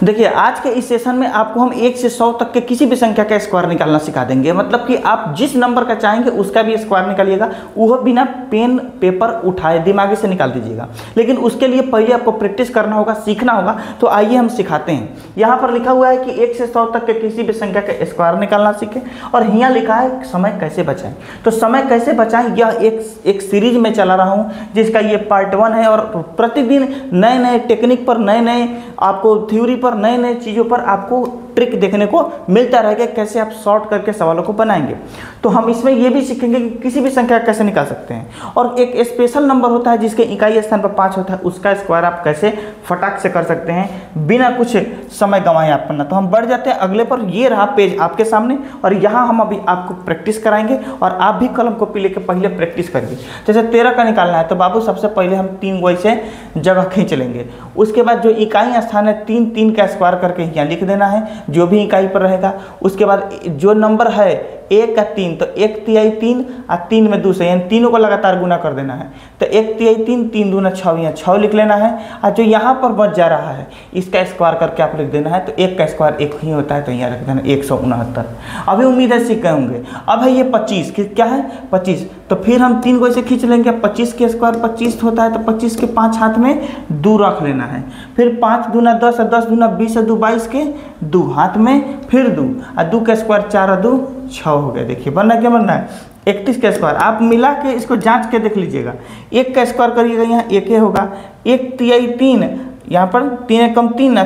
देखिए आज के इस सेशन में आपको हम 1 से 100 तक के किसी भी संख्या का स्क्वायर निकालना सिखा देंगे। मतलब कि आप जिस नंबर का चाहेंगे उसका भी स्क्वायर निकालिएगा, वह बिना पेन पेपर उठाए दिमागी से निकाल दीजिएगा। लेकिन उसके लिए पहले आपको प्रैक्टिस करना होगा, सीखना होगा। तो आइए हम सिखाते हैं। यहाँ पर लिखा हुआ है कि 1 से 100 तक के किसी भी संख्या का स्क्वायर निकालना सीखें, और यहाँ लिखा है समय कैसे बचाएं। तो समय कैसे बचाएं यह एक सीरीज में चला रहा हूँ, जिसका ये पार्ट 1 है। और प्रतिदिन नए नए टेक्निक पर, नए नए आपको थ्योरी पर, नए नए चीज़ों पर आपको ट्रिक देखने को मिलता रहेगा, कैसे आप शॉर्ट करके सवालों को बनाएंगे। तो हम इसमें यह भी सीखेंगे कि किसी भी संख्या कैसे निकाल सकते हैं। और एक स्पेशल नंबर होता है जिसके इकाई स्थान पर 5 होता है, उसका स्क्वायर आप कैसे फटाक से कर सकते हैं बिना कुछ समय गंवाए आप पढ़ना। तो हम बढ़ जाते हैं अगले पर। ये रहा पेज आपके सामने, और यहाँ हम अभी आपको प्रैक्टिस कराएंगे, और आप भी कलम कॉपी लेकर पहले प्रैक्टिस करिए। जैसे 13 का निकालना है तो बाबू सबसे पहले हम 3 वैसे जगह खींच लेंगे। उसके बाद जो इकाई स्थान है 3 का स्क्वायर करके यहाँ लिख देना है, जो भी इकाई पर रहेगा। उसके बाद जो नंबर है 1 का 3, तो 1 तिहाई 3 और 3 में 2 से, यानी तीनों को लगातार गुना कर देना है। तो 1 तिहाई 3, 3 दूना 6, यहाँ 6 लिख लेना है। और जो यहाँ पर बच जा रहा है इसका स्क्वायर करके आप लिख देना है। तो 1 का स्क्वायर 1 ही होता है, तो यहाँ रख देना 169। अभी उम्मीद है सीख गए होंगे। अब है ये 25, क्या है 25, तो फिर हम 3 को ऐसे खींच लेंगे। 25 के स्क्वायर 25 होता है, तो 25 के 5 हाथ में 2 रख लेना है। फिर 5 दूना 10, 10 दूना 20, 2 22 के 2 हाथ में फिर 2, और 2 का स्क्वायर 4 और 2 6 हो गया। देखिए बनना क्या बनना है 31 का स्क्वायर। आप मिला के इसको जांच के देख लीजिएगा। 1 का स्क्वायर करिएगा, यहाँ 1 ही होगा। 1 तिहाई 3, यहाँ पर 3 कम 3,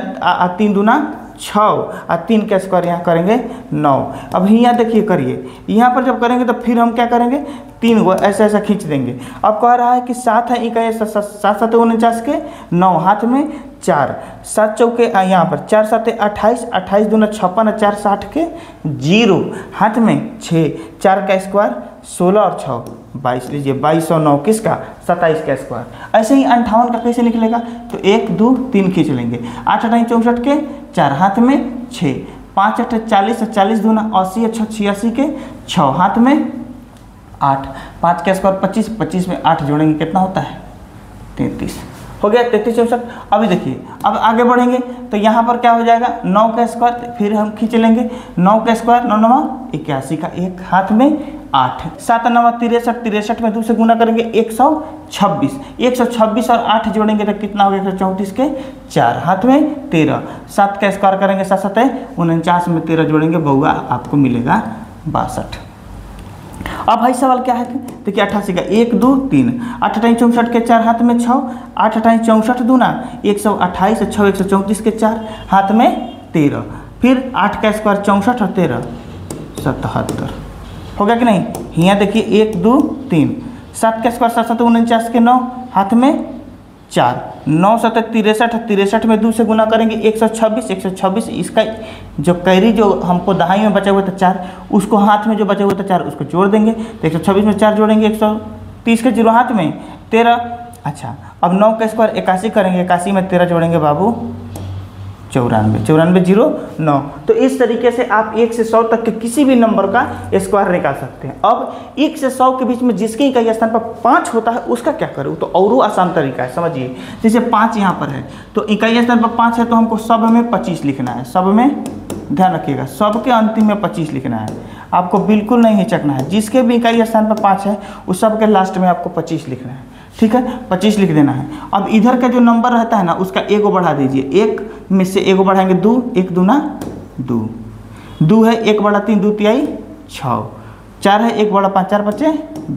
3 दूना 6, और 3 का स्क्वायर यहाँ करेंगे 9। अब यहाँ देखिए करिए, यहाँ पर जब करेंगे तो फिर हम क्या करेंगे 3 को ऐसा ऐसा खींच देंगे। अब कह रहा है कि 7 है इकाई, 7 7 49 के 9 हाथ में 4, 7 चौके यहाँ पर 4 7 28, 28 दूना 56, 4 60 के 0 हाथ में 6, 4 का स्क्वायर 16 और 6 22, लीजिए 22 और 9 किसका 27 का स्क्वायर। ऐसे ही 58 का कैसे निकलेगा, तो 1 2 3 खींच लेंगे। 8 8 64 के 4 हाथ में 6, 5 8 40, 40 दूना 80, 6 86 के 6 हाथ में 8, 5 का स्क्वायर 25, 25 में 8 जोड़ेंगे कितना होता है 33 हो गया। 33 64। अभी देखिए अब आगे बढ़ेंगे तो यहाँ पर क्या हो जाएगा 9 का स्क्वायर, फिर हम खींच लेंगे 9 का स्क्वायर 9 9 81 का 1 हाथ में 8, 7 9 63, 63 में 2 से गुना करेंगे 126, 126 और 8 जोड़ेंगे तो कितना हो गया 134 के 4 हाथ में 13, 7 का स्क्वायर करेंगे 7 7 49 में 13 जोड़ेंगे बउआ आपको मिलेगा 62। अब भाई सवाल क्या है, देखिए 88 का 1 2 3, 8 8 64 के 4 हाथ में 6, 8 8 64 दूना 128, 6 134 के 4 हाथ में 13, फिर 8 का स्क्वायर 64 और 13 77 हो गया कि नहीं। यहाँ देखिए 1 2 3, 7 का स्क्वायर 7 7 49 के 9 हाथ में 4, 9 7 63, 63 में 2 से गुना करेंगे 126, 126 इसका जो कैरी जो हमको दहाई में बचा हुआ था 4, उसको हाथ में जो बचा हुआ था 4 उसको जोड़ देंगे। तो 126 में 4 जोड़ेंगे 130 के 0 हाथ में 13। अच्छा अब 9 का स्क्वायर 81 करेंगे, 81 में 13 जोड़ेंगे बाबू 94, 94 0 9। तो इस तरीके से आप 1 से 100 तक के किसी भी नंबर का स्क्वायर निकाल सकते हैं। अब 1 से 100 के बीच में जिसके इकाई स्थान पर 5 होता है उसका क्या करूँ, तो और आसान तरीका है, समझिए। जैसे 5 यहाँ पर है तो इकाई स्थान पर 5 है, तो हमको सब में 25 लिखना है। सब में ध्यान रखिएगा, सब के अंतिम में 25 लिखना है, आपको बिल्कुल नहीं हिचकना है। जिसके भी इकाई स्थान पर 5 है उस सब के लास्ट में आपको 25 लिखना है, ठीक है 25 लिख देना है। अब इधर का जो नंबर रहता है ना उसका 1 को बढ़ा दीजिए, 1 में से 1 को बढ़ाएंगे 2, 1 दूना 2, 2 है 1 बड़ा 3 2 तिहाई 6, 4 है 1 बड़ा 5 4 5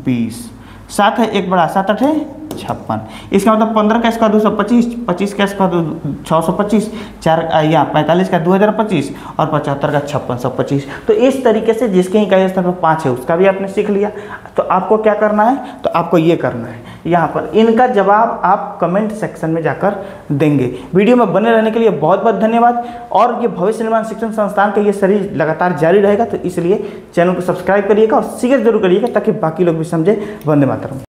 20, 7 है 1 बड़ा 7 8 56। इसका मतलब 15 का स्क्वायर 225, 25 का स्क्वायर 625, 4 या 45 का 2025 और 75 का 5625। तो इस तरीके से जिसके इकाई स्थान पर 5 है उसका भी आपने सीख लिया। तो आपको क्या करना है, तो आपको ये करना है, यहाँ पर इनका जवाब आप कमेंट सेक्शन में जाकर देंगे। वीडियो में बने रहने के लिए बहुत बहुत धन्यवाद। और ये भविष्य निर्माण शिक्षण संस्थान का ये सीरीज लगातार जारी रहेगा, तो इसलिए चैनल को सब्सक्राइब करिएगा और शेयर जरूर करिएगा ताकि बाकी लोग भी समझे। वंदे मातरम।